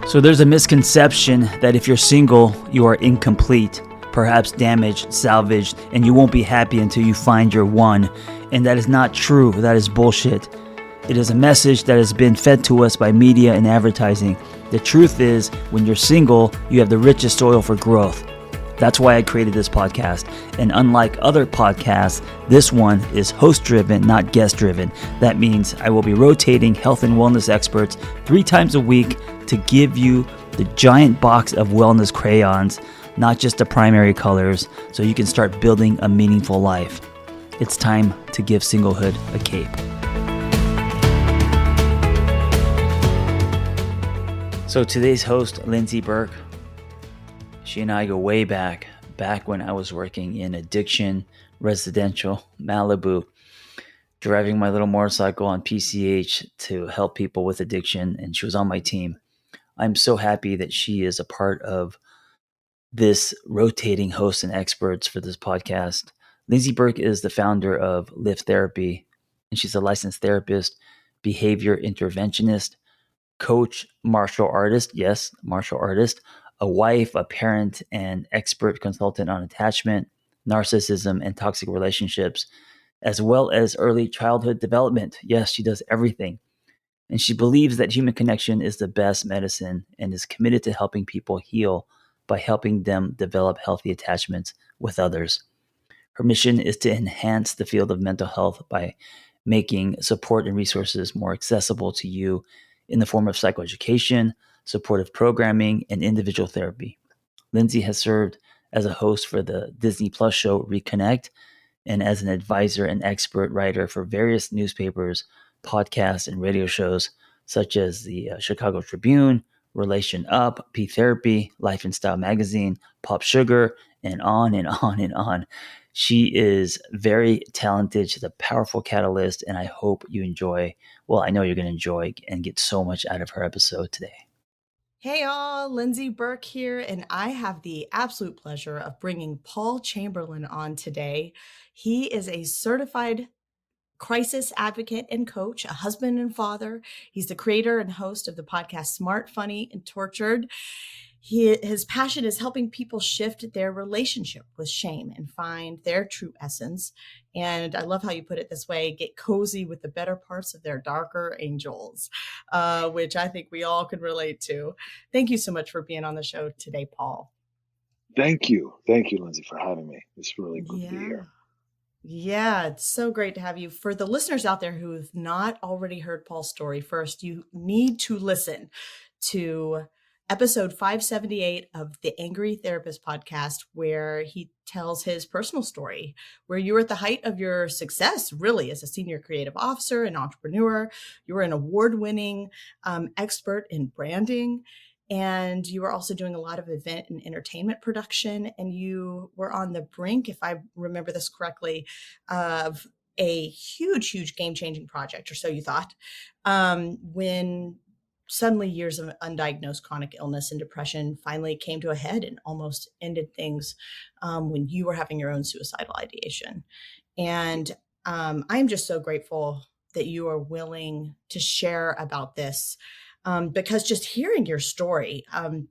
So there's a misconception that if you're single, you are incomplete, perhaps damaged, salvaged, and you won't be happy until you find your one. And that is not true. That is bullshit. It is a message that has been fed to us by media and advertising. The truth is, when you're single, you have the richest soil for growth. That's why I created this podcast. And unlike other podcasts, this one is host-driven, not guest-driven. That means I will be rotating health and wellness experts 3 times a week to give you the giant box of wellness crayons, not just the primary colors, so you can start building a meaningful life. It's time to give singlehood a cape. So today's host, Lindsay Burke, she and I go way back when I was working in addiction, residential, Malibu, driving my little motorcycle on PCH to help people with addiction, and she was on my team. I'm so happy that she is a part of this rotating hosts and experts for this podcast. Lindsay Burke is the founder of Lift Therapy, and she's a licensed therapist, behavior interventionist, coach, martial artist, yes, martial artist, a wife, a parent, and expert consultant on attachment, narcissism, and toxic relationships, as well as early childhood development. Yes, she does everything. And she believes that human connection is the best medicine and is committed to helping people heal by helping them develop healthy attachments with others. Her mission is to enhance the field of mental health by making support and resources more accessible to you in the form of psychoeducation, supportive programming, and individual therapy. Lindsay has served as a host for the Disney Plus show Reconnect and as an advisor and expert writer for various newspapers, podcasts, and radio shows such as the Chicago Tribune, Relation Up, P Therapy, Life and Style Magazine, Pop Sugar, and on and on and on. She is very talented. She's a powerful catalyst, and I hope you enjoy. Well, I know you're going to enjoy and get so much out of her episode today. Hey all, Lindsay Burke here, and I have the absolute pleasure of bringing Paul Chamberlain on today. He is a certified crisis advocate and coach, a husband and father. He's the creator and host of the podcast Smart, Funny, and Tortured. His passion is helping people shift their relationship with shame and find their true essence. And I love how you put it this way, get cozy with the better parts of their darker angels, which I think we all could relate to. Thank you so much for being on the show today, Paul. Thank you. Thank you, Lindsay, for having me. It's really good to be here. Yeah, it's so great to have you. For the listeners out there who have not already heard Paul's story, first, you need to listen to episode 578 of the Angry Therapist podcast, where he tells his personal story, where you were at the height of your success, really, as a senior creative officer and entrepreneur. You were an award-winning expert in branding. And you were also doing a lot of event and entertainment production. And you were on the brink, if I remember this correctly, of a huge game-changing project, or so you thought, when suddenly years of undiagnosed chronic illness and depression finally came to a head and almost ended things when you were having your own suicidal ideation. And I'm just so grateful that you are willing to share about this. Because just hearing your story,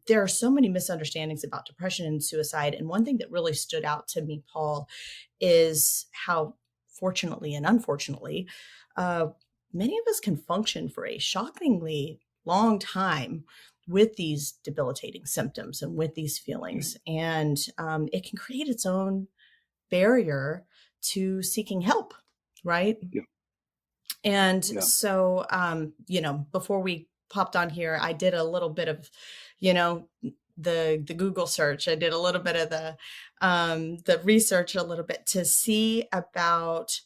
there are so many misunderstandings about depression and suicide. And one thing that really stood out to me, Paul, is how fortunately and unfortunately, many of us can function for a shockingly long time with these debilitating symptoms and with these feelings. And it can create its own barrier to seeking help, right? Yeah. And so, before we popped on here, I did a little bit of, the Google search. I did a little bit of the research a little bit to see about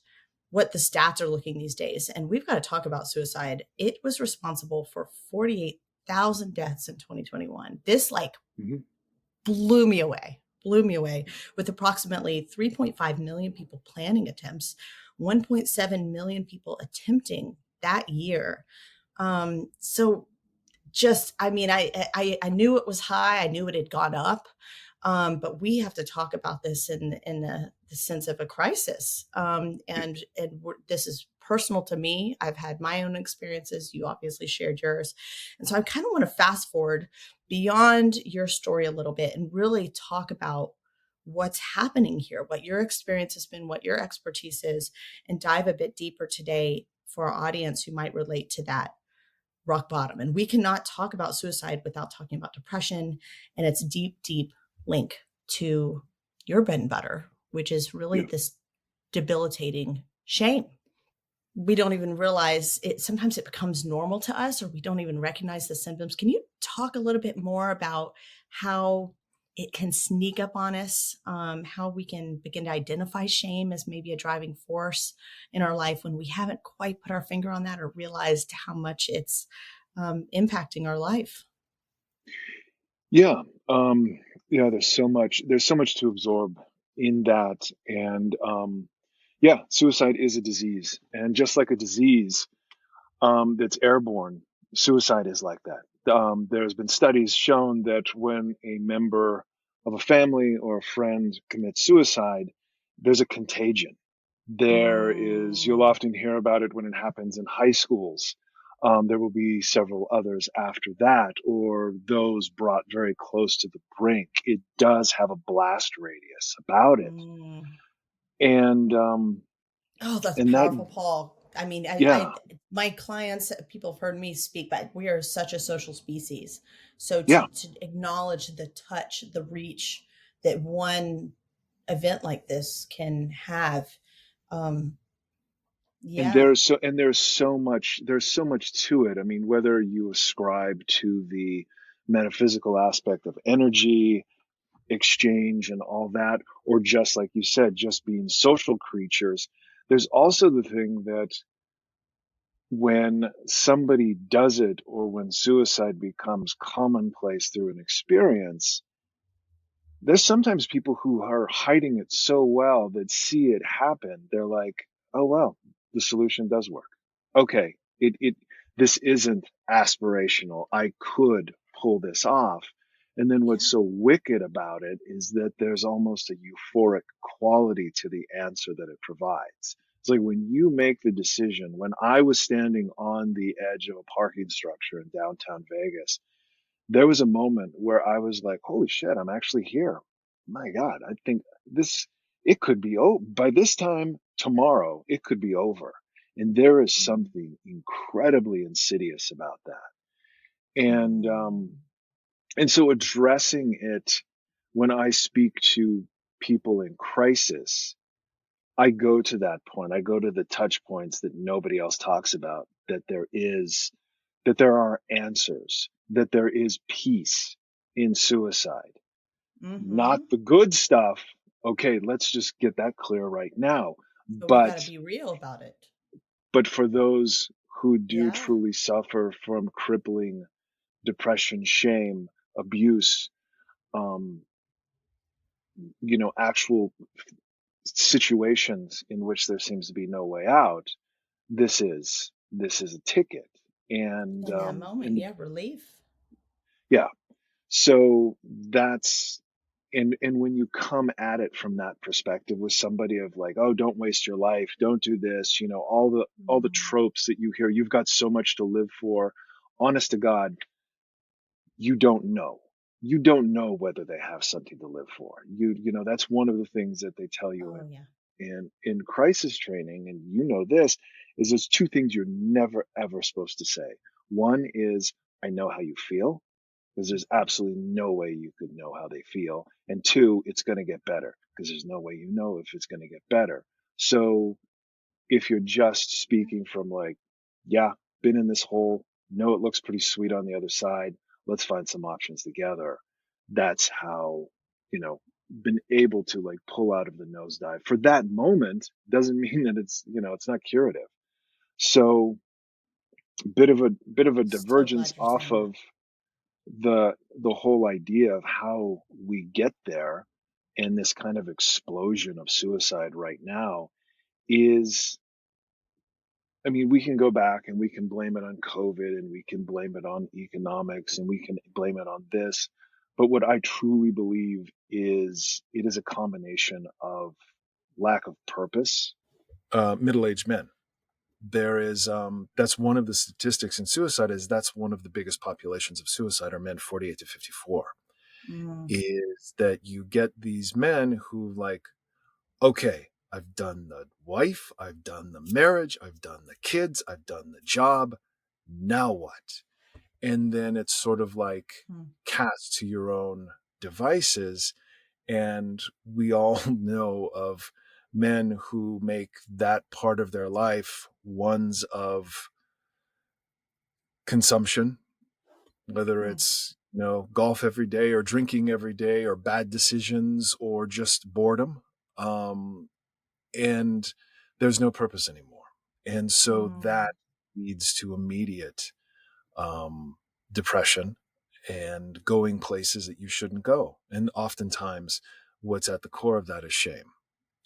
what the stats are looking these days. And we've got to talk about suicide. It was responsible for 48,000 deaths in 2021. This blew me away, with approximately 3.5 million people planning attempts, 1.7 million people attempting that year. So just, I knew it was high. I knew it had gone up. But we have to talk about this in the sense of a crisis. And this is personal to me. I've had my own experiences. You obviously shared yours. And so I kind of want to fast forward beyond your story a little bit and really talk about what's happening here, what your experience has been, what your expertise is, and dive a bit deeper today for our audience who might relate to that rock bottom. And we cannot talk about suicide without talking about depression and its deep, deep link to your bread and butter, which is really this debilitating shame. We don't even realize it. Sometimes it becomes normal to us, or we don't even recognize the symptoms. Can you talk a little bit more about how it can sneak up on us, how we can begin to identify shame as maybe a driving force in our life when we haven't quite put our finger on that or realized how much it's impacting our life? Yeah. There's so much to absorb in that. And suicide is a disease. And just like a disease that's airborne, suicide is like that. There's been studies shown that when a member of a family or a friend commits suicide, there's a contagion. You'll Mm. often hear about it when it happens in high schools. There will be several others after that, or those brought very close to the brink. It does have a blast radius about it. Mm. And, Oh, that's and that, powerful, Paul. I mean, yeah, my clients, people have heard me speak, but we are such a social species. So yeah. to acknowledge the touch, the reach that one event like this can have, um, And yeah, there's so much to it. I mean, whether you ascribe to the metaphysical aspect of energy, exchange and all that, or just like you said, just being social creatures, there's also the thing that when somebody does it or when suicide becomes commonplace through an experience, there's sometimes people who are hiding it so well that see it happen. They're like, oh, well, the solution does work. Okay. This isn't aspirational. I could pull this off. And then yeah, what's so wicked about it is that there's almost a euphoric quality to the answer that it provides. It's like when you make the decision, when I was standing on the edge of a parking structure in downtown Vegas, there was a moment where I was like, holy shit, I'm actually here. My God, I think it could be over. By this time tomorrow, it could be over. And there is mm, something incredibly insidious about that. And, mm, um, and so addressing it when I speak to people in crisis, I go to that point. I go to the touch points that nobody else talks about, that there are answers, that there is peace in suicide, not mm-hmm. the good stuff. Okay, let's just get that clear right now. So we got to But, be real about it. but for those who do Yeah, truly suffer from crippling depression, shame, abuse, um, actual situations in which there seems to be no way out, this is a ticket. And, in that moment, and yeah, relief. yeah, so that's, and when you come at it from that perspective with somebody of like, oh, don't waste your life, don't do this, all the Mm, tropes that you hear, you've got so much to live for. Honest to God, you don't know. You don't know whether they have something to live for. That's one of the things that they tell you oh yeah. in crisis training, and this, is there's two things you're never ever supposed to say. One is, I know how you feel, because there's absolutely no way you could know how they feel. And two, it's going to get better, because there's no way you know if it's going to get better. So if you're just speaking from like, yeah, been in this hole, know it looks pretty sweet on the other side, let's find some options together. That's how, been able to like pull out of the nosedive for that moment doesn't mean that it's not curative. So bit of a So divergence glad you're off saying that. of the whole idea of how we get there, and this kind of explosion of suicide right now is, I mean, we can go back and we can blame it on COVID and we can blame it on economics and we can blame it on this. But what I truly believe is it is a combination of lack of purpose, middle-aged men, there is that's one of the statistics in suicide, is that's one of the biggest populations of suicide are men 48 to 54. Mm. Is that you get these men who like, okay, I've done the wife, I've done the marriage, I've done the kids, I've done the job, now what? And then it's sort of like Mm. cast to your own devices. And we all know of men who make that part of their life ones of consumption, whether Mm. it's, golf every day or drinking every day or bad decisions or just boredom. And there's no purpose anymore. And so Mm. that leads to immediate depression and going places that you shouldn't go. And oftentimes, what's at the core of that is shame.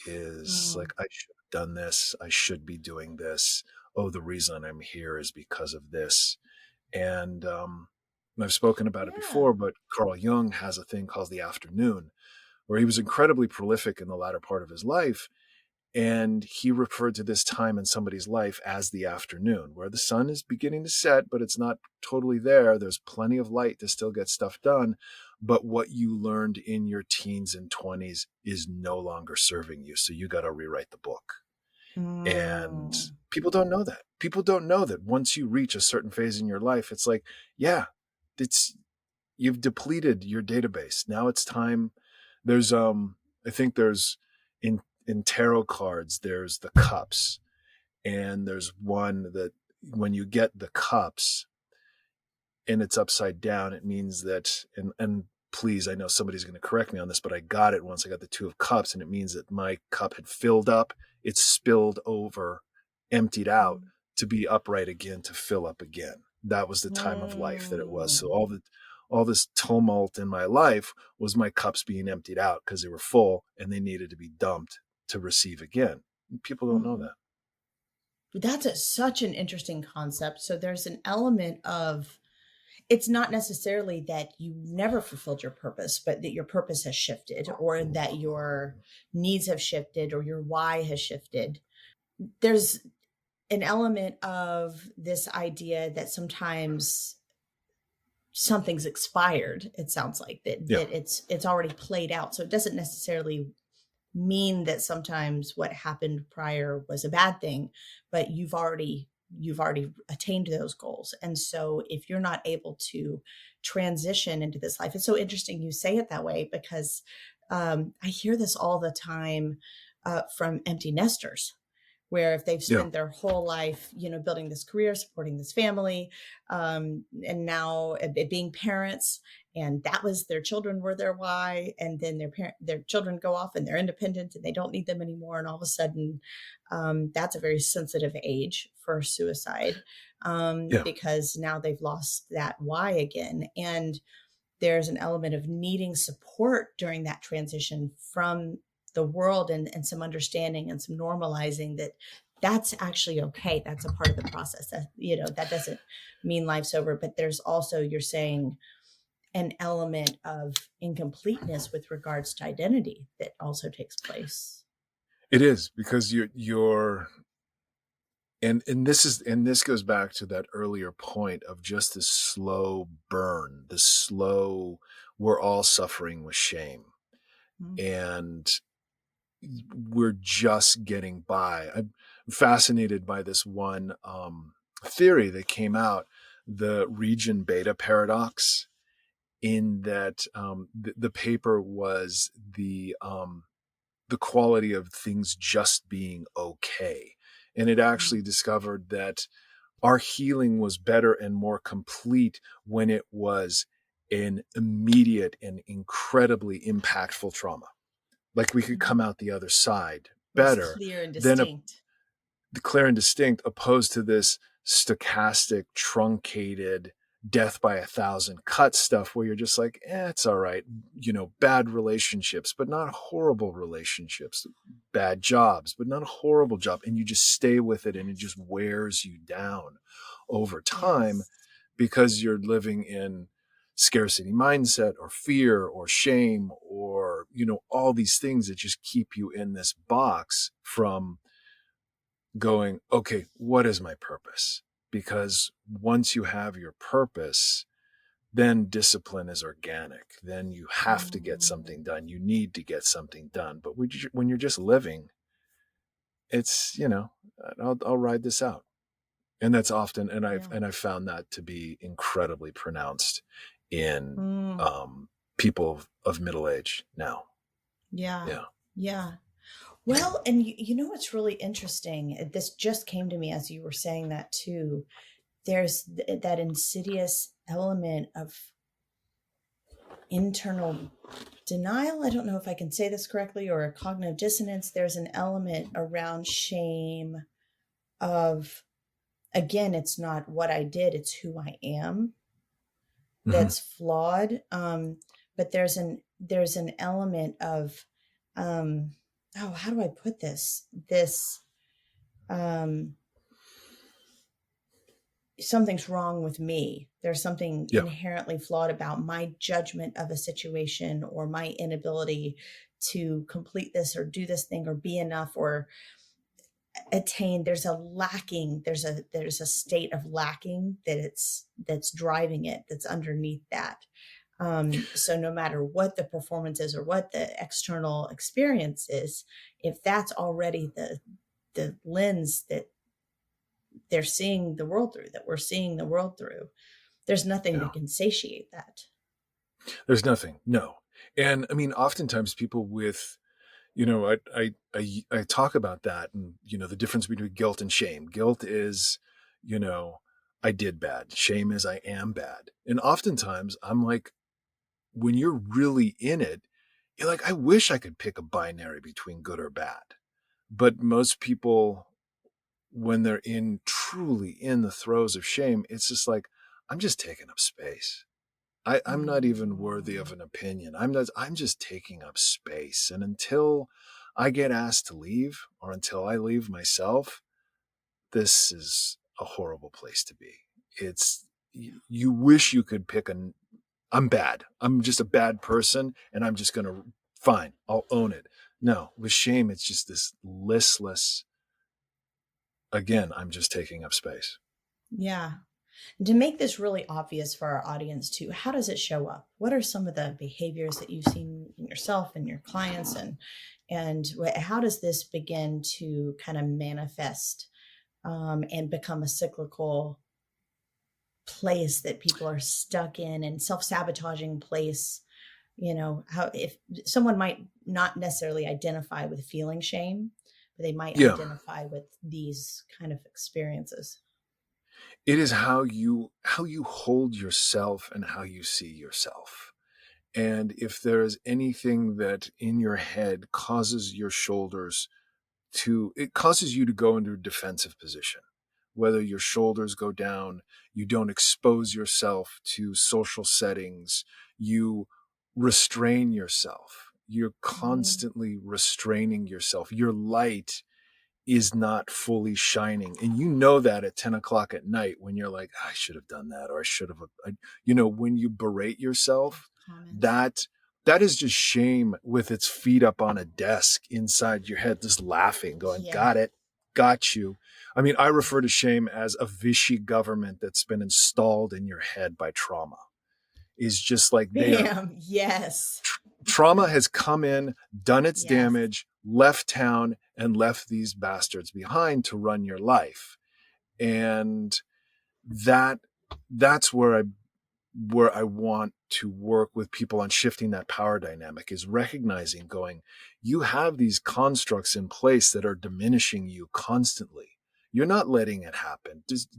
Is Mm. like, I should have done this. I should be doing this. Oh, the reason I'm here is because of this. And I've spoken about it Yeah. before, but Carl Jung has a thing called the afternoon, where he was incredibly prolific in the latter part of his life. And he referred to this time in somebody's life as the afternoon, where the sun is beginning to set, but it's not totally there. There's plenty of light to still get stuff done. But what you learned in your teens and 20s is no longer serving you. So you got to rewrite the book. And Mm. people don't know that. People don't know that once you reach a certain phase in your life, it's like, yeah, it's you've depleted your database. Now it's time. There's I think there's in tarot cards, there's the cups. And there's one that when you get the cups and it's upside down, it means that and please, I know somebody's going to correct me on this, but I got it once I got the two of cups, and it means that my cup had filled up, it's spilled over, emptied out to be upright again, to fill up again. That was the time of life that it was. So Mm. all this tumult in my life was my cups being emptied out because they were full and they needed to be dumped to receive again. People don't know Mhm. that. That's such an interesting concept. So there's an element of it's not necessarily that you never fulfilled your purpose, but that your purpose has shifted or that your needs have shifted or your why has shifted. There's an element of this idea that sometimes something's expired. It sounds like Yeah. that it's already played out. So it doesn't necessarily mean that sometimes what happened prior was a bad thing, but you've already attained those goals. And so if you're not able to transition into this life, it's so interesting you say it that way because I hear this all the time from empty nesters where if they've Yeah. spent their whole life, building this career, supporting this family, and now being parents, and that was their children were their why, and then their children go off and they're independent and they don't need them anymore, and all of a sudden, that's a very sensitive age for suicide Yeah. because now they've lost that why again, and there's an element of needing support during that transition from the world and some understanding and some normalizing that that's actually okay. That's a part of the process. That doesn't mean life's over, but there's also, you're saying, an element of incompleteness with regards to identity that also takes place. It is, because you're and this goes back to that earlier point of just this slow burn, this slow, we're all suffering with shame, Mm. and we're just getting by. I'm fascinated by this one theory that came out, the region beta paradox, in that the paper was the quality of things just being okay. And it Mm. actually discovered that our healing was better and more complete when it was an immediate and incredibly impactful trauma. Like we could come Mhm. out the other side It was better clear and than distinct. clear and distinct, opposed to this stochastic, truncated, death by a thousand cut stuff where you're just like, it's all right. Bad relationships, but not horrible relationships, bad jobs, but not a horrible job. And you just stay with it and it just wears you down over time Yes. because you're living in scarcity mindset or fear or shame or, all these things that just keep you in this box from going, okay, what is my purpose? Because once you have your purpose, then discipline is organic. Then you have to get something done. You need to get something done. But when you're just living, it's, I'll ride this out. And that's often, and I've found that to be incredibly pronounced in people of middle age now. Yeah. Well, and you know what's really interesting? This just came to me as you were saying that too. There's that insidious element of internal denial. I don't know if I can say this correctly, or a cognitive dissonance. There's an element around shame of, again, it's not what I did, it's who I am that's flawed. But there's an element of, how do I put this? Something's wrong with me. There's something inherently flawed about my judgment of a situation, or my inability to complete this or do this thing or be enough or attain. There's a lacking. There's a state of lacking that's driving it, that's underneath that. So no matter what the performance is or what the external experience is, if that's already the lens that they're seeing the world through, that we're seeing the world through, there's nothing that can satiate that. There's nothing. No. And I mean, oftentimes people with, I talk about that, and, the difference between guilt and shame. Guilt is, I did bad. Shame is I am bad. And oftentimes I'm like, when you're really in it, you're like, I wish I could pick a binary between good or bad. But most people, when they're truly in the throes of shame, it's just like, I'm just taking up space. I'm not even worthy of an opinion. I'm just taking up space. And until I get asked to leave, or until I leave myself, this is a horrible place to be. You wish you could pick I'm bad. I'm just a bad person, and I'm just fine, I'll own it. No, with shame, it's just this listless, again, I'm just taking up space. Yeah. And to make this really obvious for our audience too, how does it show up? What are some of the behaviors that you've seen in yourself and your clients, and how does this begin to kind of manifest and become a cyclical place that people are stuck in, and self-sabotaging place? How, if someone might not necessarily identify with feeling shame, but they might identify with these kind of experiences. It is how you hold yourself and how you see yourself. And if there is anything that in your head causes your shoulders it causes you to go into a defensive position, whether your shoulders go down, you don't expose yourself to social settings, you restrain yourself. You're constantly restraining yourself. Your light is not fully shining. And that at 10 o'clock at night, when you're like, I should have done that, or I should have, when you berate yourself, that is just shame with its feet up on a desk inside your head, just laughing, going, got it, got you. I mean, I refer to shame as a Vichy government that's been installed in your head by trauma. Is just like trauma has come in, done its damage, left town, and left these bastards behind to run your life. And that's where I want to work with people on shifting that power dynamic, is recognizing, going, you have these constructs in place that are diminishing you constantly. You're not letting it happen. Just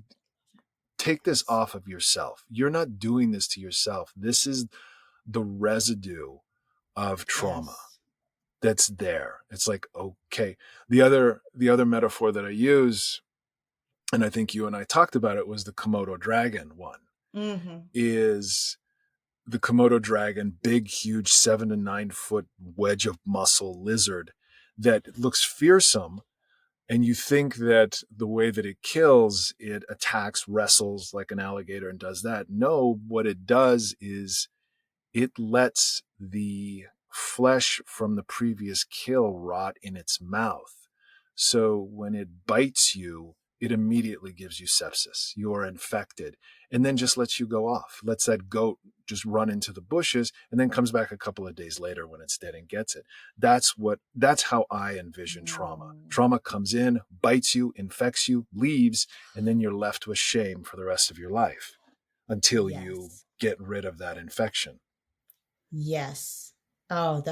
take this off of yourself. You're not doing this to yourself. This is the residue of trauma that's there. It's like, okay. The other metaphor that I use, and I think you and I talked about it, was the Komodo dragon one. Is the Komodo dragon, big, huge 7 to 9 foot wedge of muscle lizard that looks fearsome. And you think that the way that it kills, it attacks, wrestles like an alligator and does that. No, what it does is it lets the flesh from the previous kill rot in its mouth. So when it bites you, it immediately gives you sepsis. You're infected, and then just lets you go off. Lets that goat just run into the bushes, and then comes back a couple of days later when it's dead and gets it. That's how I envision trauma. Trauma comes in, bites you, infects you, leaves, and then you're left with shame for the rest of your life until you Yes. get rid of that infection. Yes. Oh,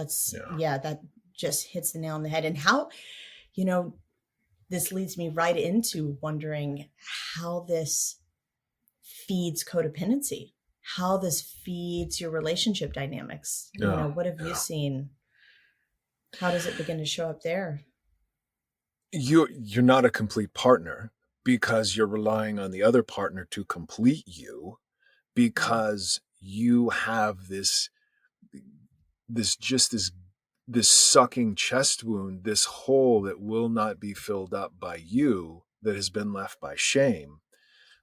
Yeah. that just hits the nail on the head. And how, you know, this leads me right into wondering how this feeds codependency, how this feeds your relationship dynamics. Yeah. What have you seen? How does it begin to show up there? You're not a complete partner because you're relying on the other partner to complete you, because you have this sucking chest wound, this hole that will not be filled up by you, that has been left by shame.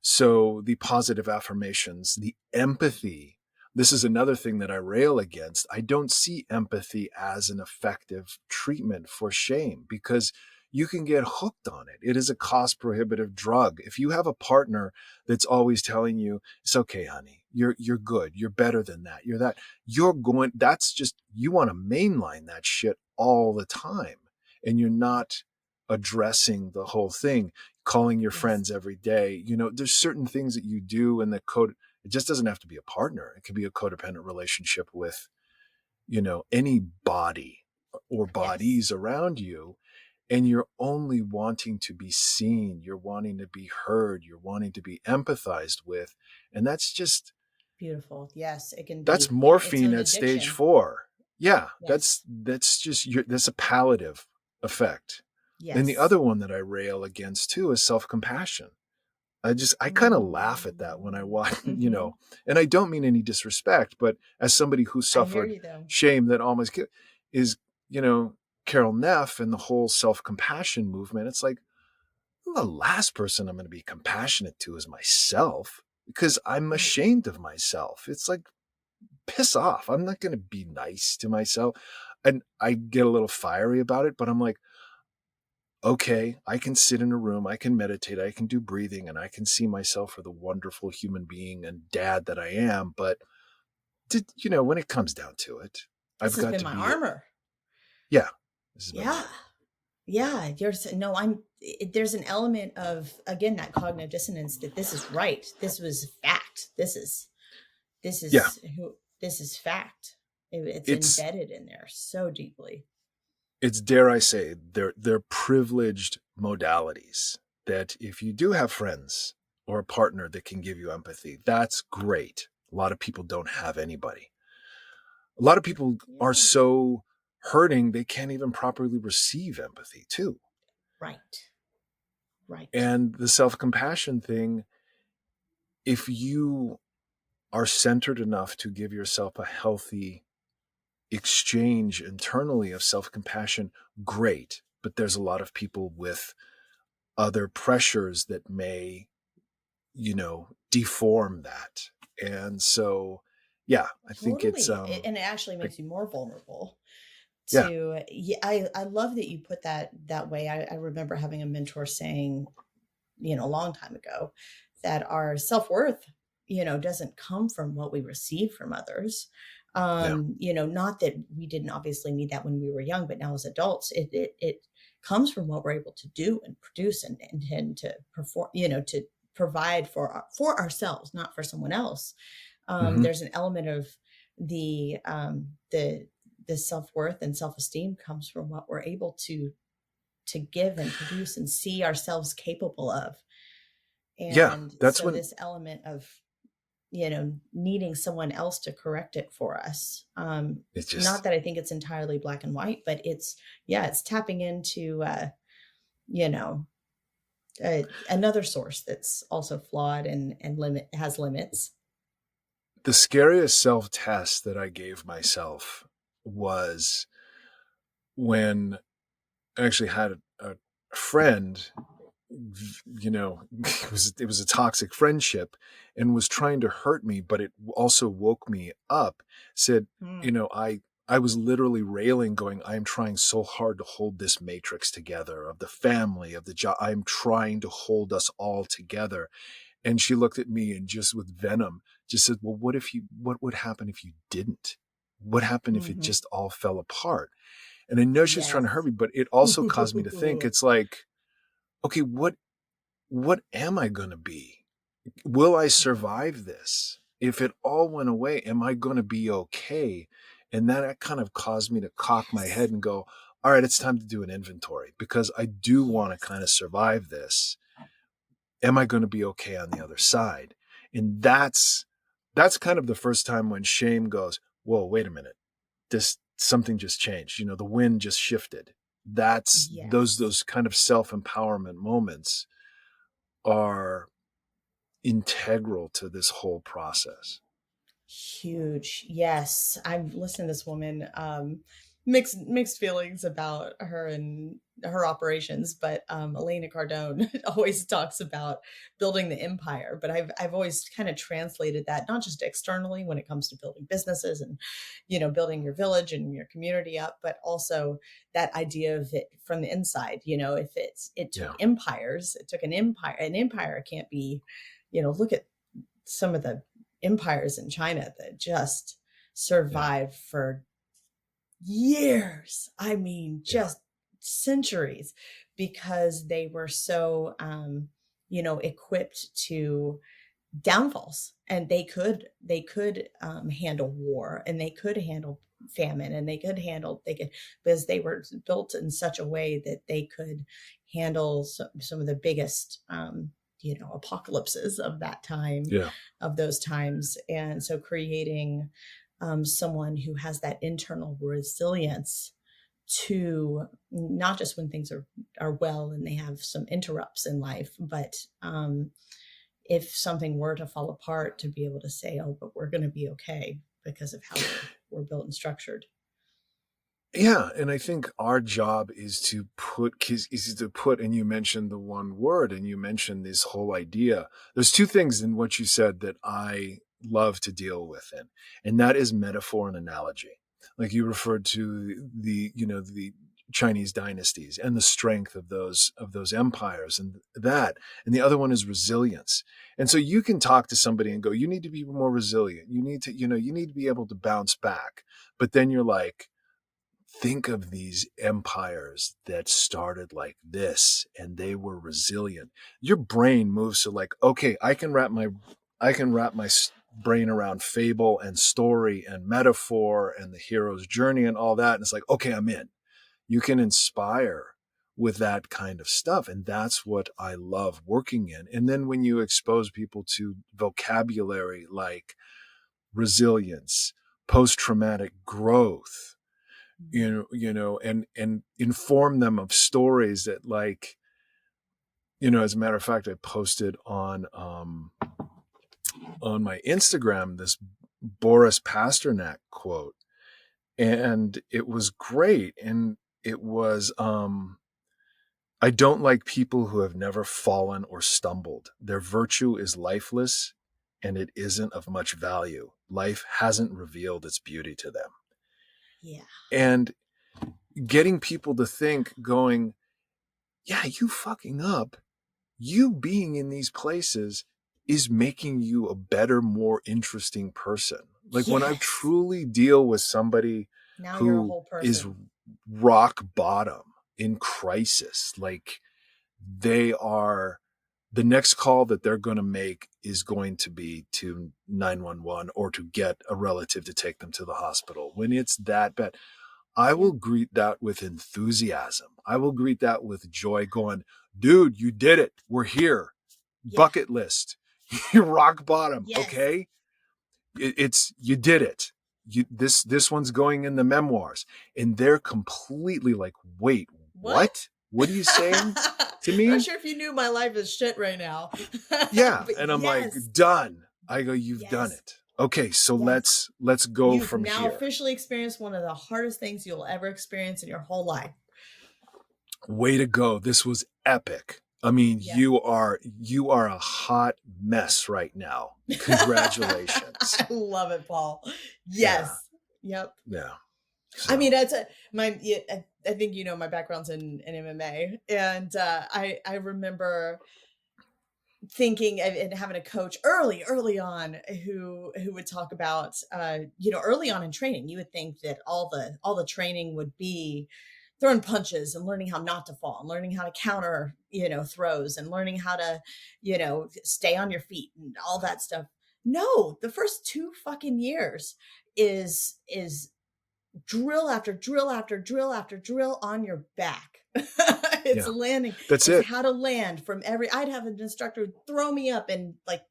So the positive affirmations, the empathy, this is another thing that I rail against. I don't see empathy as an effective treatment for shame, because you can get hooked on it. It is a cost prohibitive drug. If you have a partner that's always telling you, it's okay, honey, you're good, you're better than that, that's just, you want to mainline that shit all the time. And you're not addressing the whole thing, calling your Yes. friends every day. There's certain things that you do in the code. It just doesn't have to be a partner. It can be a codependent relationship with, any body or bodies around you. And you're only wanting to be seen. You're wanting to be heard. You're wanting to be empathized with. And that's just, Beautiful. Yes, it can that's be its morphine own at stage addiction. 4. Yeah. Yes. That's a palliative effect. And the Yes. other one that I rail against too is self-compassion. I kind of laugh at that when I watch, Mm-hmm. and I don't mean any disrespect, but as somebody who I hear suffered you though. shame that almost is, Carol Neff and the whole self-compassion movement. It's like, the last person I'm going to be compassionate to is myself, because I'm Right. ashamed of myself. It's like, piss off. I'm not going to be nice to myself. And I get a little fiery about it, but I'm like, okay, I can sit in a room, I can meditate, I can do breathing, and I can see myself for the wonderful human being and dad that I am. But, when it comes down to it, This I've has got been to my be, armor. yeah, this has been Yeah. mine. Yeah. There's an element of, again, that cognitive dissonance that this is right. This was fact. This Yeah, is who, this is fact. It's it's, embedded in there so deeply. dare I say, they're privileged modalities that if you do have friends or a partner that can give you empathy, that's great. A lot of people don't have anybody. A lot of people are Yeah. so hurting, they can't even properly receive empathy too. Right. Right. And the self-compassion thing, if you are centered enough to give yourself a healthy exchange internally of self-compassion, great. But there's a lot of people with other pressures that may, deform that. And so, yeah, I think it's, Totally. And it actually makes you more vulnerable yeah, to, yeah, I love that you put that way. I remember having a mentor saying, a long time ago, that our self-worth, doesn't come from what we receive from others. yeah, Not that we didn't obviously need that when we were young, but now as adults, it comes from what we're able to do and produce and to perform, to provide for ourselves, not for someone else. mm-hmm. There's an element of the the self-worth and self-esteem comes from what we're able to give and produce and see ourselves capable of. Yeah, And that's so when this element of, needing someone else to correct it for us. it Not just, that I think it's entirely black and white, but it's tapping into, you know, another source that's also flawed and has limits. the scariest self-test that I gave myself was when I actually had a friend, it was a toxic friendship and was trying to hurt me, but it also woke me up. Said, Mm. I was literally railing, going, I am trying so hard to hold this matrix together of the family, of the job. I'm trying to hold us all together. And she looked at me and just with venom, just said, well, what would happen if you didn't? What happened if it just all fell apart? And I know she was trying to hurt me, but it also caused me to think, it's like, okay, what am I going to be? Will I survive this? If it all went away, am I going to be okay? And that kind of caused me to cock my head and go, all right, it's time to do an inventory, because I do want to kind of survive this. Am I going to be okay on the other side? And that's kind of the first time when shame goes, whoa, wait a minute. Something just changed. The wind just shifted. That's those kind of self-empowerment moments are integral to this whole process. Huge. Yes. I've listened to this woman, mixed feelings about her and her operations, but Elena Cardone always talks about building the empire. But I've always kind of translated that, not just externally when it comes to building businesses and, building your village and your community up, but also that idea of it from the inside. If it took empires, it took an empire. An empire can't be, look at some of the empires in China that just survived for years. I mean, just centuries, because they were so, equipped to downfalls, and they could handle war, and they could handle famine, and because they were built in such a way that they could handle some of the biggest, apocalypses of that time, of those times. And so creating someone who has that internal resilience to not just when things are well and they have some interrupts in life, but if something were to fall apart, to be able to say, oh, but we're going to be okay because of how we're built and structured. Yeah. And I think our job is to put, and you mentioned the one word, and you mentioned this whole idea. There's two things in what you said that I love to deal with, and that is metaphor and analogy. Like you referred to the Chinese dynasties and the strength of those empires, and the other one is resilience. And so you can talk to somebody and go, you need to be more resilient. You need to be able to bounce back. But then you're like, think of these empires that started like this and they were resilient. Your brain moves to like, okay, I can wrap my brain around fable and story and metaphor and the hero's journey and all that. And it's like, okay, I'm in. You can inspire with that kind of stuff. And that's what I love working in. And then when you expose people to vocabulary like resilience, post-traumatic growth, and inform them of stories that, like, as a matter of fact, I posted on my Instagram this Boris Pasternak quote, and it was great. And it was, I don't like people who have never fallen or stumbled. Their virtue is lifeless, and it isn't of much value. Life hasn't revealed its beauty to them. Yeah. And getting people to think, going, yeah, you fucking up. You being in these places is making you a better, more interesting person. Like when I truly deal with somebody now who you're a whole person. Is rock bottom in crisis, like they are, the next call that they're going to make is going to be to 911 or to get a relative to take them to the hospital. When it's that bad, I will greet that with enthusiasm. I will greet that with joy, going, dude, you did it. We're here. Yeah. Bucket list. You're rock bottom. Yes. Okay. You did it. This one's going in the memoirs. And they're completely like, wait, what? What are you saying to me? I'm not sure if you knew my life is shit right now. Yeah. And I'm like, done. I go, you've done it. Okay, so let's go from here. You've now officially experienced one of the hardest things you'll ever experience in your whole life. Way to go. This was epic. I mean, you are a hot mess right now. Congratulations. I love it, Paul. Yes. Yeah. Yep. Yeah. So. I mean, that's I think, you know, my background's in MMA, and I remember thinking and having a coach early on who would talk about, you know, early on in training, you would think that all the training would be throwing punches and learning how not to fall and learning how to counter, you know, throws and learning how to, you know, stay on your feet and all that stuff. No, the first 2 fucking years is drill after drill after drill after drill on your back. It's landing. That's It's it. how to land from every. I'd have an instructor throw me up and, like,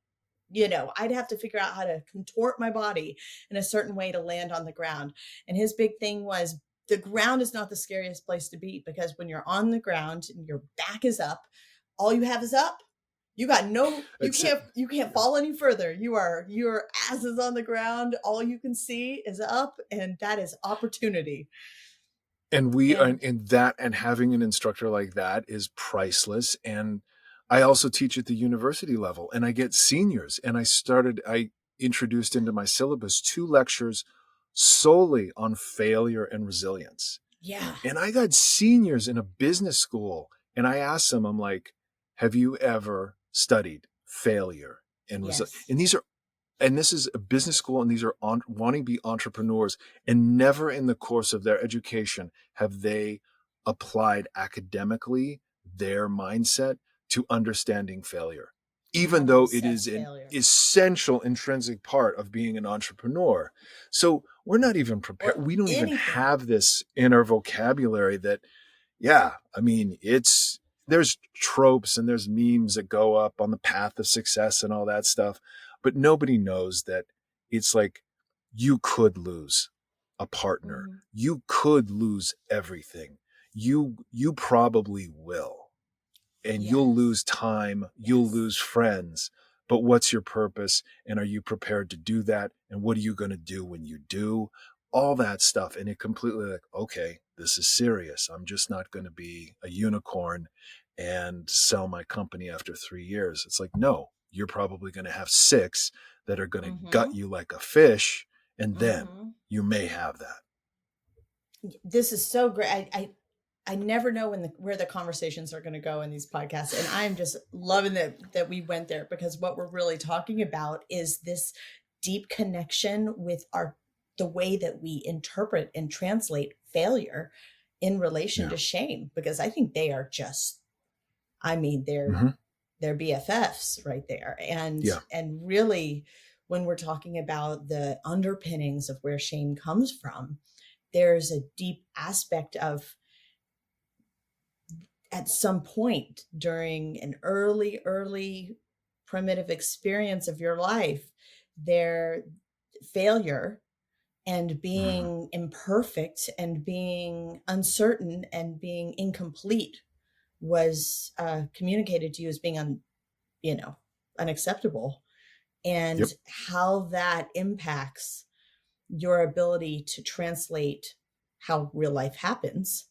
you know, I'd have to figure out how to contort my body in a certain way to land on the ground. And his big thing was, the ground is not the scariest place to be, because when you're on the ground and your back is up, all you have is up. You got you can't fall any further. Your ass is on the ground. All you can see is up, and that is opportunity. And we are in that, and having an instructor like that is priceless. And I also teach at the university level, and I get seniors, and I introduced into my syllabus 2 lectures solely on failure and resilience. Yeah. And I got seniors in a business school, and I asked them, I'm like, have you ever studied failure and resilience? And this is a business school, and these are wanting to be entrepreneurs, and never in the course of their education have they applied academically their mindset to understanding failure, even though it is an essential intrinsic part of being an entrepreneur. So we're not even prepared. We don't even have this in our vocabulary that, I mean, there's tropes and there's memes that go up on the path of success and all that stuff. But nobody knows that it's like, you could lose a partner. Mm-hmm. You could lose everything. You probably will. And you'll lose time. You'll lose friends. But what's your purpose? And are you prepared to do that? And what are you going to do when you do? All that stuff. And it completely like, okay, this is serious. I'm just not going to be a unicorn and sell my company after 3 years. It's like, no. You're probably going to have 6 that are going to gut you like a fish, and then you may have that. This is so great. I never know where the conversations are going to go in these podcasts, and I'm just loving that we went there, because what we're really talking about is this deep connection with the way that we interpret and translate failure in relation to shame, because I think they are just, I mean, they're BFFs right there. And really, when we're talking about the underpinnings of where shame comes from, there's a deep aspect of, at some point during an early primitive experience of your life, their failure and being imperfect and being uncertain and being incomplete was communicated to you as being unacceptable, and how that impacts your ability to translate how real life happens,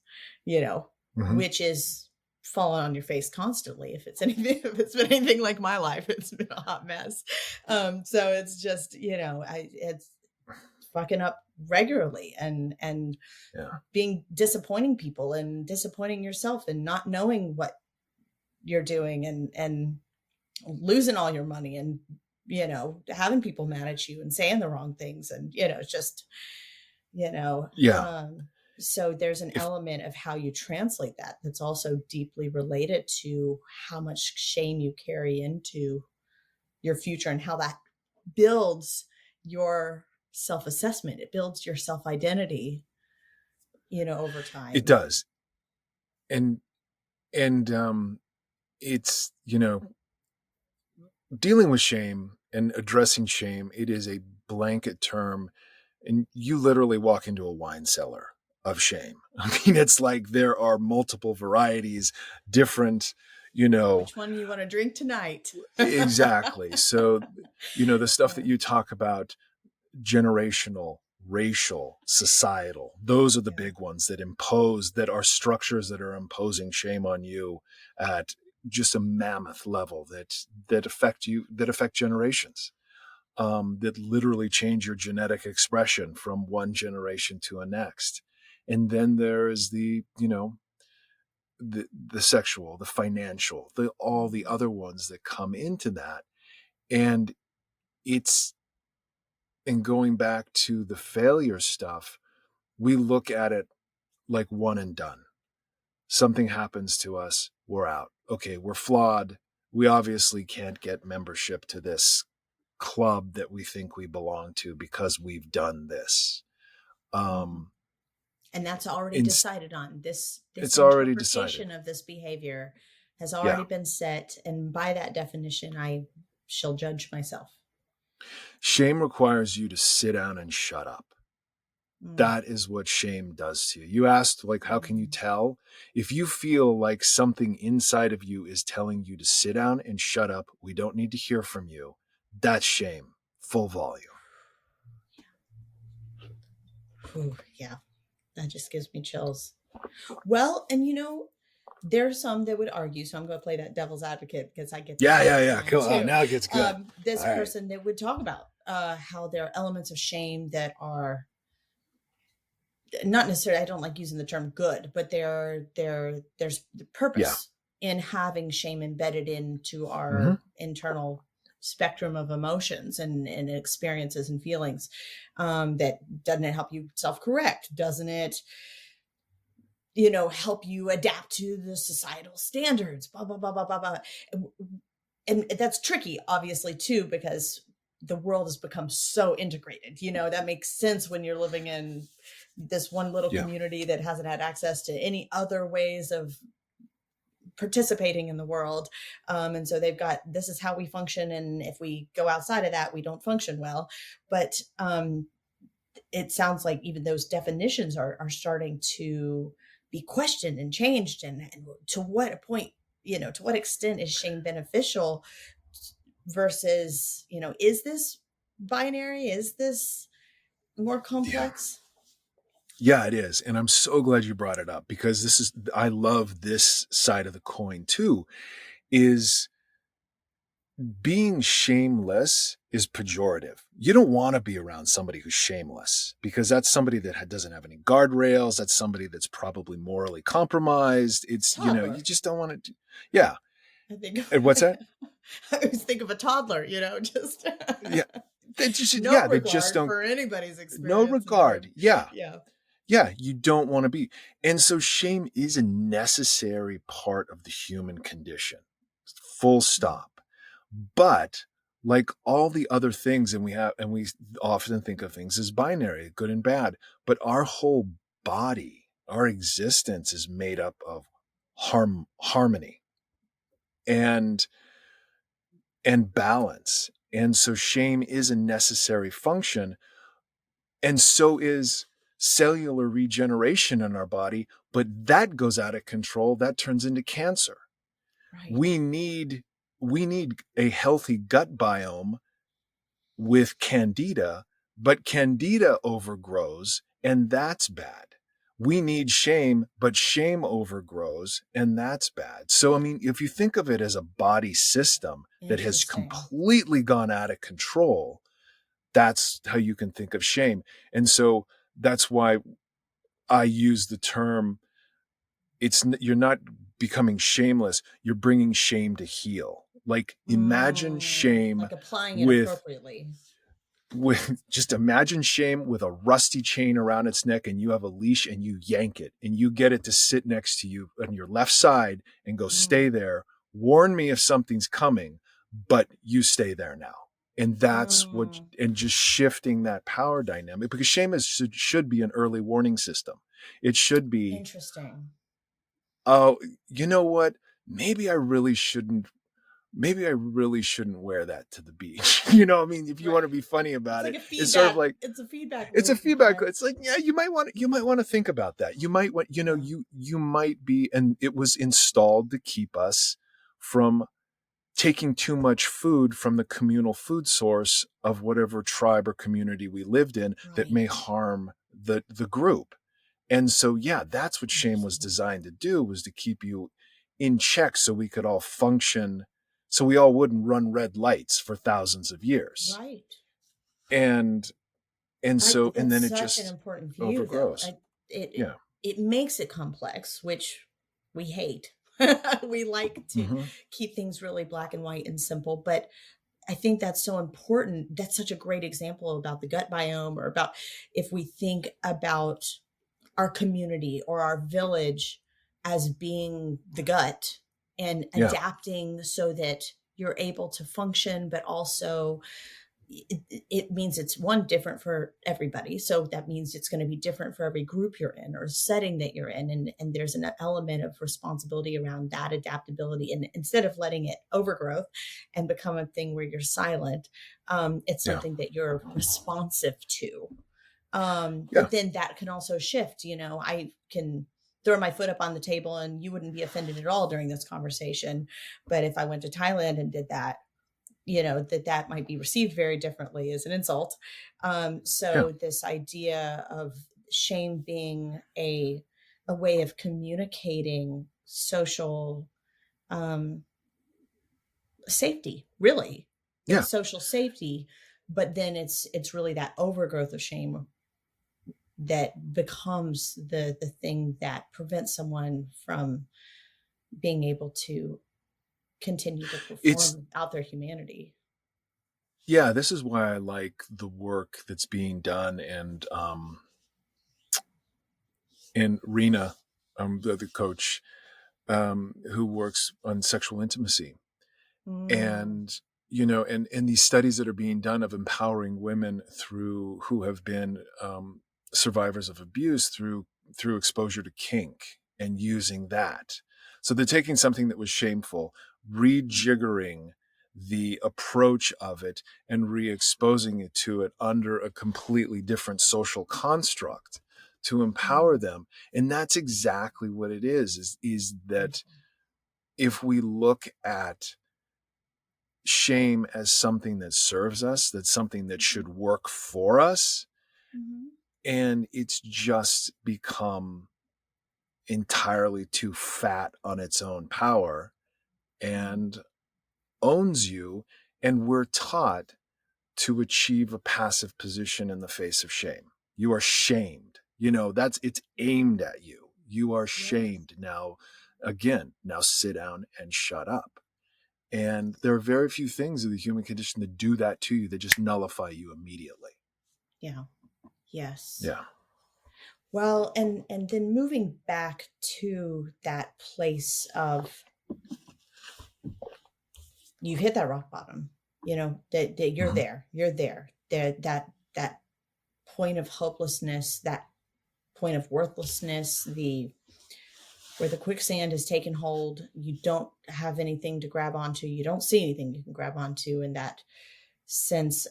which is falling on your face constantly. If it's been anything like my life, it's been a hot mess. So it's just, it's fucking up regularly and being disappointing people and disappointing yourself and not knowing what you're doing and losing all your money and, having people mad at you and saying the wrong things. And, it's just, so there's an element of how you translate that that's also deeply related to how much shame you carry into your future and how that builds your self-assessment. It builds your self-identity, over time. It does. And it's, dealing with shame and addressing shame, it is a blanket term, and you literally walk into a wine cellar of shame. I mean, it's like there are multiple varieties, different, which one you want to drink tonight? Exactly. So, the stuff that you talk about, generational, racial, societal, those are the big ones that are structures that are imposing shame on you at just a mammoth level that affect generations. that literally change your genetic expression from one generation to a next. And then there is the, the sexual, the financial, all the other ones that come into that. And it's, and going back to the failure stuff, we look at it like one and done. Something happens to us, we're out. Okay, we're flawed. We obviously can't get membership to this club that we think we belong to because we've done this. And that's already decided on. This it's already interpretation decided of this behavior has already been set. And by that definition, I shall judge myself. Shame requires you to sit down and shut up. That is what shame does to you. You asked, like, how can you tell? If you feel like something inside of you is telling you to sit down and shut up, we don't need to hear from you. That's shame, full volume. Ooh, yeah, that just gives me chills. Well, and there's some that would argue, so I'm going to play that devil's advocate because I get yeah. Cool. Now it gets good. This all person that would talk about how there are elements of shame that are not necessarily, I don't like using the term good, but there's the purpose in having shame embedded into our internal spectrum of emotions and experiences and feelings. That doesn't it help you self-correct? Doesn't it, help you adapt to the societal standards, blah, blah, blah, blah, blah, blah. And that's tricky, obviously, too, because the world has become so integrated. That makes sense when you're living in this one little community that hasn't had access to any other ways of participating in the world. And so they've got, this is how we function. And if we go outside of that, we don't function well. But it sounds like even those definitions are starting to be questioned and changed. And to what point, to what extent is shame beneficial versus, is this binary? Is this more complex? Yeah, it is. And I'm so glad you brought it up because I love this side of the coin too, is being shameless is pejorative. You don't want to be around somebody who's shameless because that's somebody that doesn't have any guardrails. That's somebody that's probably morally compromised. It's, you just don't want to. Yeah. And what's that? I always think of a toddler, just. Yeah. They just don't. For anybody's experience. No regard. Yeah. Yeah. You don't want to be. And so shame is a necessary part of the human condition. Full stop. But like all the other things, and we often think of things as binary, good and bad, but our whole body, our existence is made up of harmony and balance. And so shame is a necessary function. And so is cellular regeneration in our body, but that goes out of control. That turns into cancer. Right. We need a healthy gut biome with candida, but candida overgrows, and that's bad. We need shame, but shame overgrows, and that's bad. So, I mean, if you think of it as a body system that has completely gone out of control, that's how you can think of shame. And so that's why I use the term, you're not becoming shameless, you're bringing shame to heal. Like imagine shame, like applying it appropriately. Just imagine shame with a rusty chain around its neck, and you have a leash and you yank it and you get it to sit next to you on your left side and go, stay there. Warn me if something's coming, but you stay there now. And that's and just shifting that power dynamic, because shame should be an early warning system. It should be interesting. Oh, you know what? Maybe I really shouldn't wear that to the beach. You know what I mean? If you want to be funny about it, it's sort of like, it's a feedback. It's a feedback. It's like, yeah, you might want to think about that. You might want, you might be, and it was installed to keep us from taking too much food from the communal food source of whatever tribe or community we lived in that may harm the group. And so, yeah, that's what shame was designed to do, was to keep you in check so we all wouldn't run red lights for thousands of years. Right. And so, and then That's it such an just important view, though. overgrows. It Yeah. it makes it complex, which we hate. We like to Mm-hmm. keep things really black and white and simple, but I think that's so important. That's such a great example about the gut biome, or about if we think about our community or our village as being the gut, and Yeah. adapting so that you're able to function, but also it means it's one different for everybody. So that means it's going to be different for every group you're in or setting that you're in. And there's an element of responsibility around that adaptability. And instead of letting it overgrowth and become a thing where you're silent, it's Yeah. something that you're responsive to. Yeah. But then that can also shift. I can throw my foot up on the table and you wouldn't be offended at all during this conversation. But if I went to Thailand and did that, that might be received very differently as an insult. Yeah. So this idea of shame being a way of communicating social safety, really. Yeah. It's social safety, but then it's really that overgrowth of shame that becomes the thing that prevents someone from being able to continue to It's, perform out their humanity. yeah, this is why I like the work that's being done. And Rena, the coach, who works on sexual intimacy, Mm. and and these studies that are being done of empowering women through who have been survivors of abuse through exposure to kink and using that. So they're taking something that was shameful, rejiggering the approach of it and re-exposing it to it under a completely different social construct to empower Mm. them. And that's exactly what it is that Beautiful. if we look at shame as something that serves us, that's something that should work for us, Mhm. and it's just become entirely too fat on its own power Mhm. and owns you. And we're taught to achieve a passive position in the face of shame. You are shamed. It's aimed at you. You are Yes. shamed. Now, again, now sit down and shut up. And there are very few things in the human condition that do that to you. They just nullify you immediately. Yeah. Yes. Yeah. Well, and then moving back to that place of you've hit that rock bottom, that you're Mm-hmm. there, that point of hopelessness, that point of worthlessness, where the quicksand has taken hold, you don't have anything to grab onto, you don't see anything you can grab onto in that sense.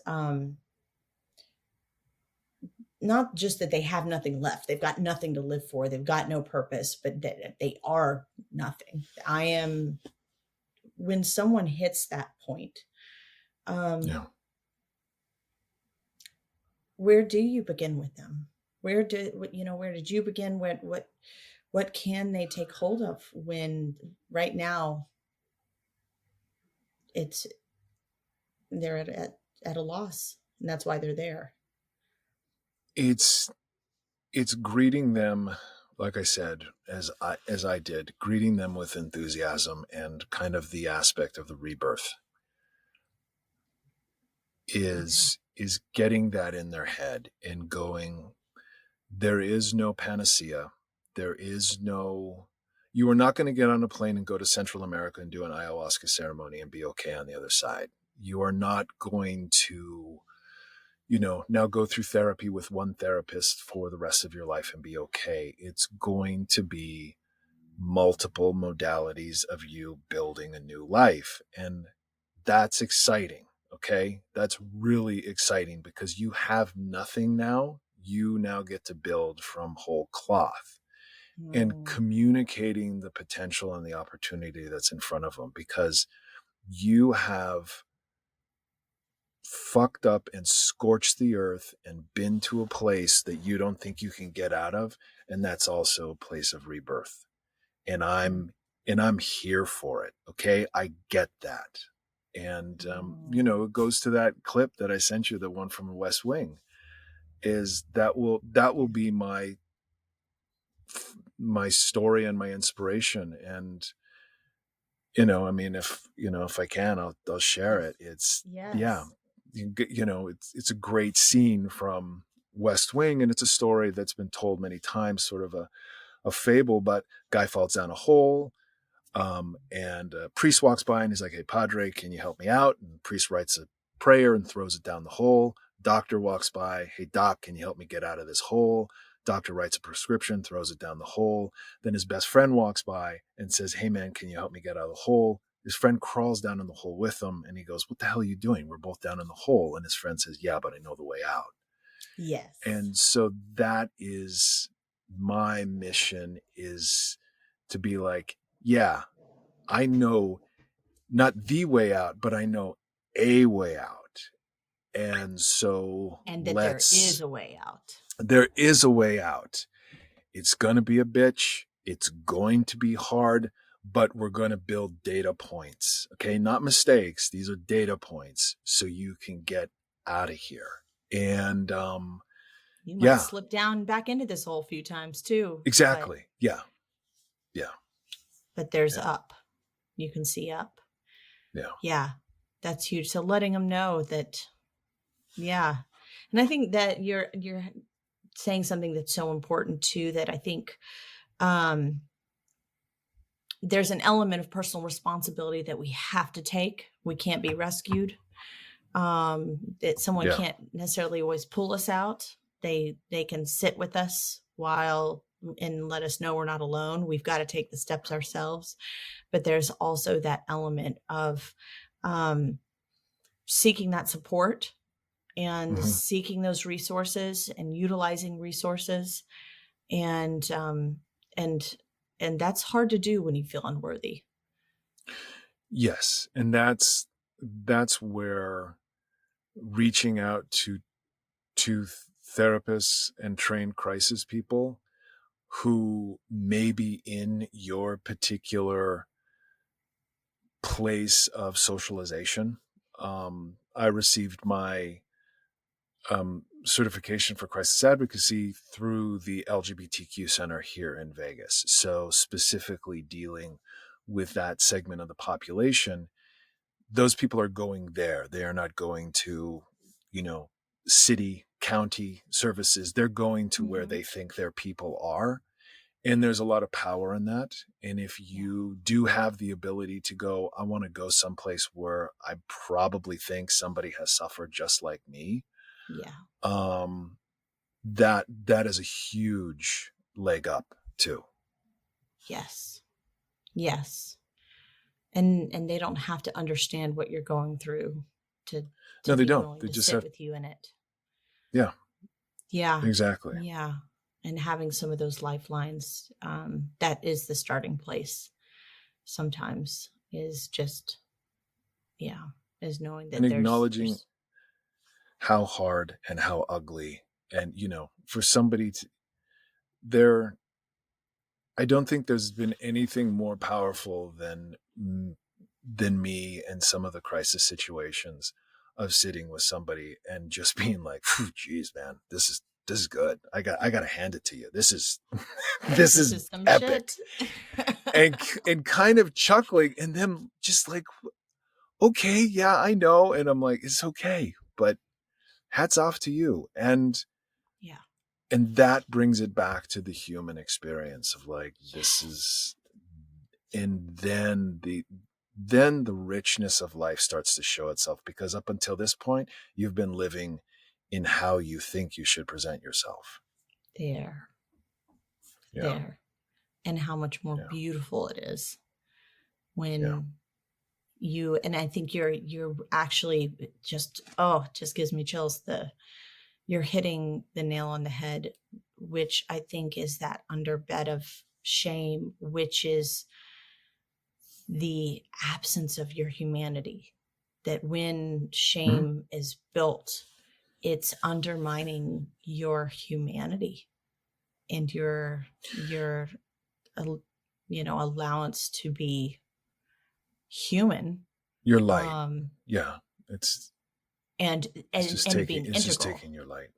Not just that they have nothing left, they've got nothing to live for, they've got no purpose, but that they are nothing. I am When someone hits that point, um, Yeah. where do you begin with them? Where did you begin? What can they take hold of when right now it's they're at a loss, and that's why they're there. It's it's greeting them, like I said, as I did, greeting them with enthusiasm and kind of the aspect of the rebirth Okay. is getting that in their head and going, there is no panacea. There is no, you are not going to get on a plane and go to Central America and do an ayahuasca ceremony and be okay on the other side. You are not going to, now go through therapy with one therapist for the rest of your life and be okay. It's going to be multiple modalities of you building a new life. And that's exciting. Okay. That's really exciting because you have nothing now. You now get to build from whole cloth and Mm. communicating the potential and the opportunity that's in front of them because you have fucked up and scorched the earth and been to a place that you don't think you can get out of. And that's also a place of rebirth. And Mm. I'm here for it. Okay. I get that. And, it goes to that clip that I sent you, the one from West Wing, is that will be my story and my inspiration. And, if I can, I'll share it. It's, yeah, Yes. it's a great scene from West Wing, and it's a story that's been told many times, sort of a fable, but guy falls down a hole. And a priest walks by and he's like, "Hey, Padre, can you help me out?" And the priest writes a prayer and throws it down the hole. Doctor walks by, "Hey, Doc, can you help me get out of this hole?" Doctor writes a prescription, throws it down the hole. Then his best friend walks by and says, "Hey, man, can you help me get out of the hole?" His friend crawls down in the hole with him, and he goes, "What the hell are you doing? We're both down in the hole." And his friend says, "Yeah, but I know the way out." Yes. And so that is my mission, is to be like, yeah, I know not the way out, but I know a way out. And so And that there is a way out. There is a way out. It's going to be a bitch. It's going to be hard, but we're going to build data points. Okay. Not mistakes. These are data points so you can get out of here. And, you might slip down back into this hole a few times too. Exactly. Yeah. But there's up. You can see up. Yeah. That's huge. So letting them know that, and I think that you're saying something that's so important too, that I think there's an element of personal responsibility that we have to take. We can't be rescued. That someone can't necessarily always pull us out. They can sit with us and let us know we're not alone. We've got to take the steps ourselves. But there's also that element of seeking that support and seeking those resources and utilizing resources. And that's hard to do when you feel unworthy. Yes. And that's where reaching out to therapists and trained crisis people who may be in your particular place of socialization. I received my certification for crisis advocacy through the LGBTQ Center here in Vegas. So specifically dealing with that segment of the population, those people are going there. They are not going to, city, county services. They're going to where they think their people are. And there's a lot of power in that. And if you do have the ability to go, I want to go someplace where I probably think somebody has suffered just like me. That is a huge leg up too. Yes. And they don't have to understand what you're going through to no, they don't. They just sit with you in it. Yeah, exactly. Yeah. And having some of those lifelines, that is the starting place sometimes, is just, is knowing that and acknowledging how hard and how ugly, and, for somebody I don't think there's been anything more powerful than me and some of the crisis situations of sitting with somebody and just being like, geez, man, this is good. I got to hand it to you. This is epic. and kind of chuckling, and then just like, okay, yeah, I know. And I'm like, it's okay, but hats off to you. And that brings it back to the human experience of like, this is, and then the richness of life starts to show itself, because up until this point, you've been living in how you think you should present yourself. There. And how much more beautiful it is when you, and I think you're actually just gives me chills. You're hitting the nail on the head, which I think is that underbed of shame, which is the absence of your humanity. That when shame is built, it's undermining your humanity and your allowance to be human, Your light. um Yeah. It's and being it's just integral. taking your light.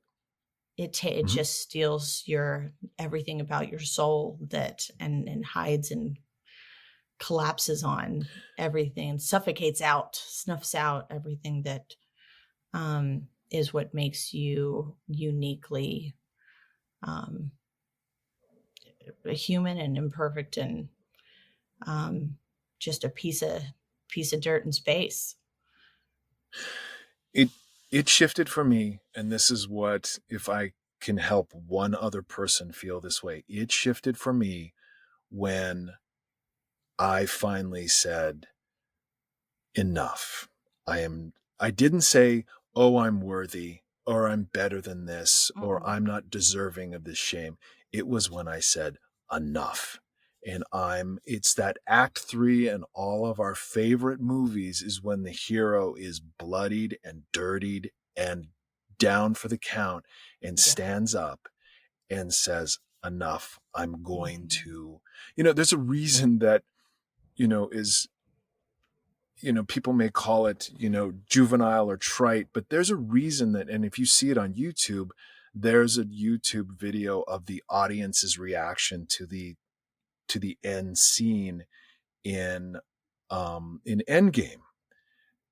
It Mhm. just steals your everything about your soul, that and hides and collapses on everything and snuffs out everything that is what makes you uniquely um, human and imperfect, and um, just a piece of dirt in space. It it shifted for me, and this is what, if I can help one other person feel this way, it shifted for me when I finally said, enough. I didn't say, oh, I'm worthy, or I'm better than this, or Mm-mm. I'm not deserving of this shame. It was when I said, enough. And it's that act 3 in all of our favorite movies is when the hero is bloodied and dirtied and down for the count and Yeah. stands up and says, enough. I'm going Mhm. to, there's a reason that, is, people may call it, juvenile or trite, but there's a reason that, and if you see it on YouTube, there's a YouTube video of the audience's reaction to the end scene in Endgame,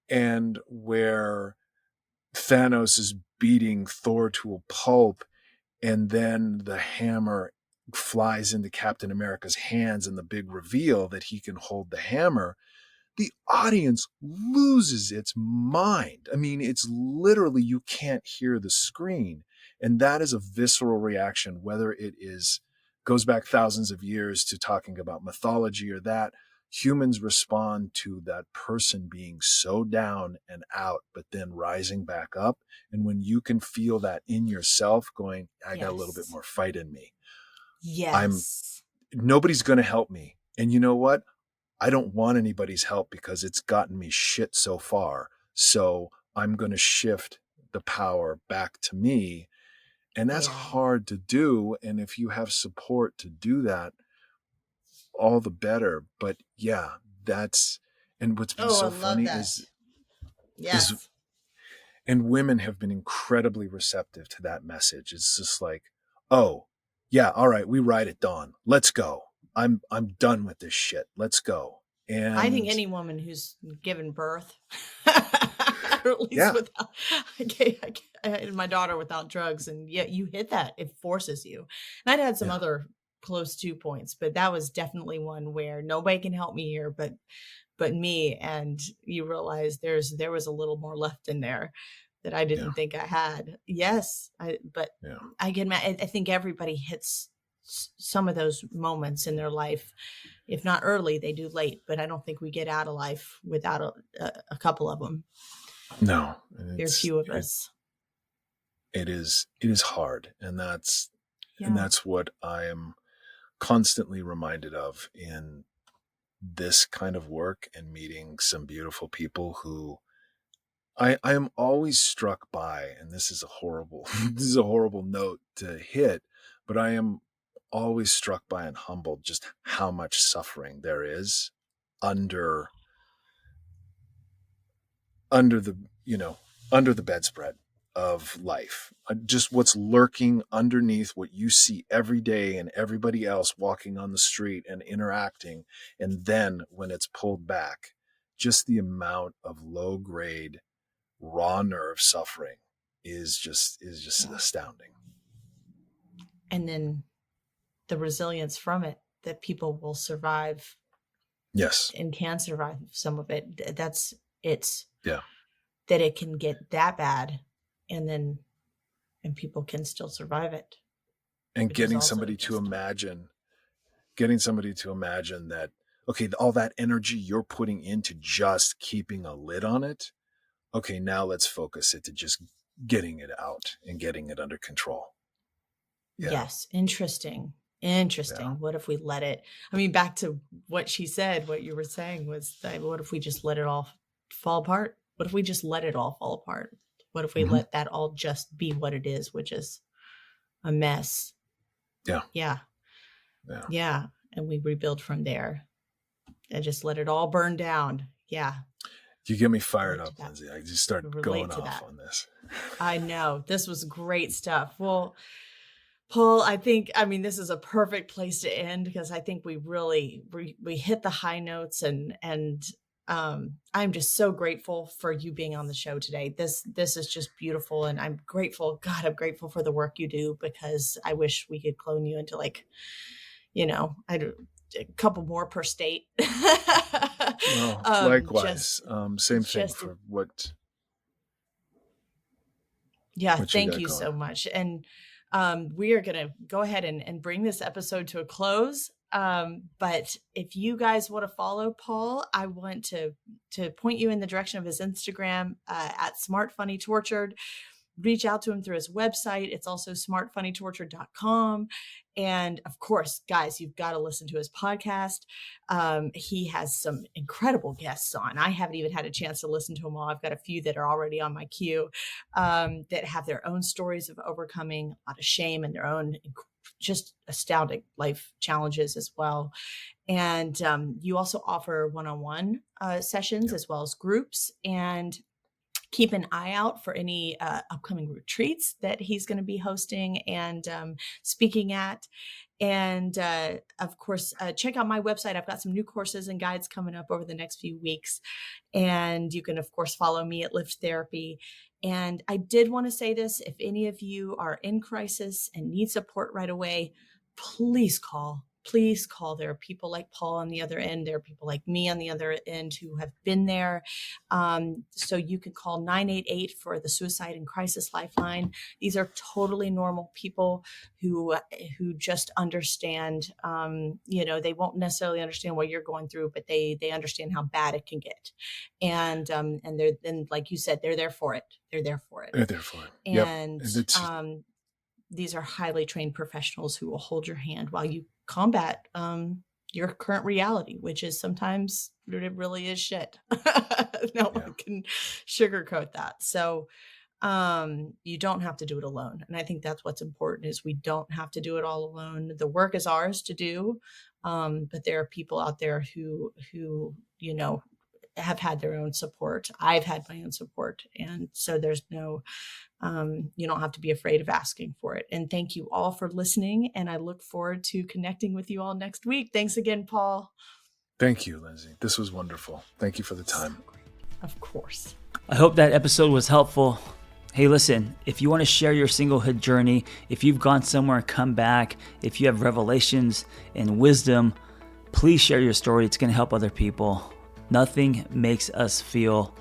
and where Thanos is beating Thor to a pulp, and then the hammer flies into Captain America's hands, and the big reveal that he can hold the hammer. The audience loses its mind. I mean, it's literally, you can't hear the screen. And that is a visceral reaction, whether it goes back thousands of years to talking about mythology or that. Humans respond to that person being so down and out, but then rising back up. And when you can feel that in yourself, going, I got a little bit Yes. more fight in me. I'm Yes. Nobody's going to help me. And you know what? I don't want anybody's help because it's gotten me shit so far. So I'm going to shift the power back to me. And that's Yeah. hard to do. And if you have support to do that, all the better. But yeah, and what's been Oh, I so love funny that. is, Yes. and women have been incredibly receptive to that message. It's just like, oh, yeah, all right, we ride at dawn. Let's go. I'm done with this shit. Let's go. I think And any woman who's given birth, or at least yeah, without, I had my daughter without drugs, and yet you hit that, it forces you. And I'd had some yeah, other close to points, but that was definitely one where nobody can help me here, but me. And you realize there was a little more left in there that I yeah, didn't think I had. Yes, but yeah. I think everybody hits some of those moments in their life. If not early, they do late, but I don't think we get out of life without a couple of them. No, Very few of us. it is hard, and Yeah. that's what I am constantly reminded of in this kind of work and meeting some beautiful people who I am always struck by, and this is a horrible this is a horrible note to hit, but I am always struck by and humbled just how much suffering there is under under the under the bedspread of life. Just what's lurking underneath what you see every day and everybody else walking on the street and interacting, and then when it's pulled back, just the amount of low grade raw nerve suffering is just Yeah. astounding. And then the resilience from it, that people will survive Yes. and can survive some of it. That's it's Yeah. that it can get that bad, and then and people can still survive it, And which is also just getting somebody to imagine that, okay, all that energy you're putting into just keeping a lid on it, okay, now let's focus it to just getting it out and getting it under control. Yeah. yes, interesting. Yeah. Interesting. What if we let it? I mean, back to what she said, what you were saying was that what if we just let it all fall apart? What if we just let it all fall apart? What if we Mm-hmm. let that all just be what it is, which is a mess? Yeah. Yeah. Yeah. Yeah. And we rebuild from there and just let it all burn down. Yeah. You get me fired relate up, to that. Lindsay. I just start Relate going to off that. on this. I know. This was great stuff. Well, Paul, I mean, this is a perfect place to end because I think we really we hit the high notes, and I'm just so grateful for you being on the show today. This is just beautiful, and I'm grateful. God, I'm grateful for the work you do, because I wish we could clone you into, like, a couple more per state. Well, likewise, same thing just for what. Yeah, what thank got you going. so much. And we are going to go ahead and bring this episode to a close. But if you guys want to follow Paul, I want to point you in the direction of his Instagram at Smart Funny Tortured. Reach out to him through his website. It's also smartfunnytortured.com. And of course, guys, you've got to listen to his podcast. He has some incredible guests on. I haven't even had a chance to listen to them all. I've got a few that are already on my queue that have their own stories of overcoming a lot of shame and their own just astounding life challenges as well. And you also offer one-on-one sessions as well as groups. And keep an eye out for any upcoming retreats that he's going to be hosting and speaking at. And of course, check out my website. I've got some new courses and guides coming up over the next few weeks. And you can, of course, follow me at Lift Therapy. And I did want to say this: if any of you are in crisis and need support right away, please call. Please call. There are people like Paul on the other end. There are people like me on the other end who have been there. So you can call 988 for the Suicide and Crisis Lifeline. These are totally normal people who just understand, they won't necessarily understand what you're going through, but they understand how bad it can get. And like you said, they're there for it. They're there for it. They're there for it. And Yep. these are highly trained professionals who will hold your hand while you combat your current reality, which is sometimes it really is shit. No one can sugarcoat that. So you don't have to do it alone. And I think that's what's important, is we don't have to do it all alone. The work is ours to do. But there are people out there who have had their own support. I've had my own support. And so there's no, you don't have to be afraid of asking for it. And thank you all for listening. And I look forward to connecting with you all next week. Thanks again, Paul. Thank you, Lindsay. This was wonderful. Thank you for the time. Of course. I hope that episode was helpful. Hey, listen, if you want to share your singlehood journey, if you've gone somewhere and come back, if you have revelations and wisdom, please share your story. It's going to help other people. Nothing makes us feel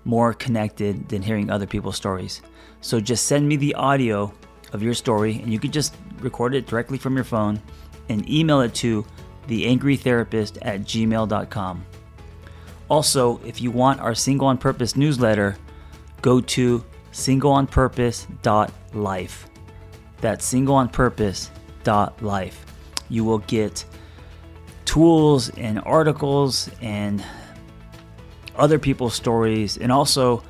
more connected than hearing other people's stories. So just send me the audio of your story, and you can just record it directly from your phone and email it to theangrytherapist@gmail.com. Also, if you want our Single on Purpose newsletter, go to singleonpurpose.life. That's singleonpurpose.life. You will get tools and articles and other people's stories, and also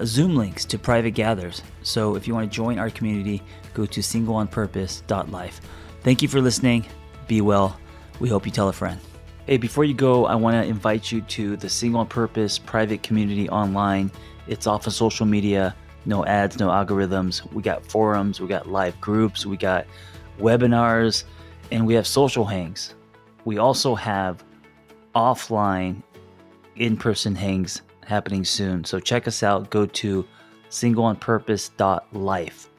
Zoom links to private gathers. So if you want to join our community, go to singleonpurpose.life. Thank you for listening. Be well. We hope you tell a friend. Hey, before you go, I want to invite you to the Single on Purpose private community online. It's off of social media. No ads, no algorithms. We got forums, we got live groups, we got webinars, and we have social hangs. We also have offline in-person hangs happening soon. So check us out. Go to singleonpurpose.life.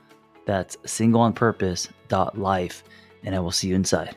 That's singleonpurpose.life, and I will see you inside.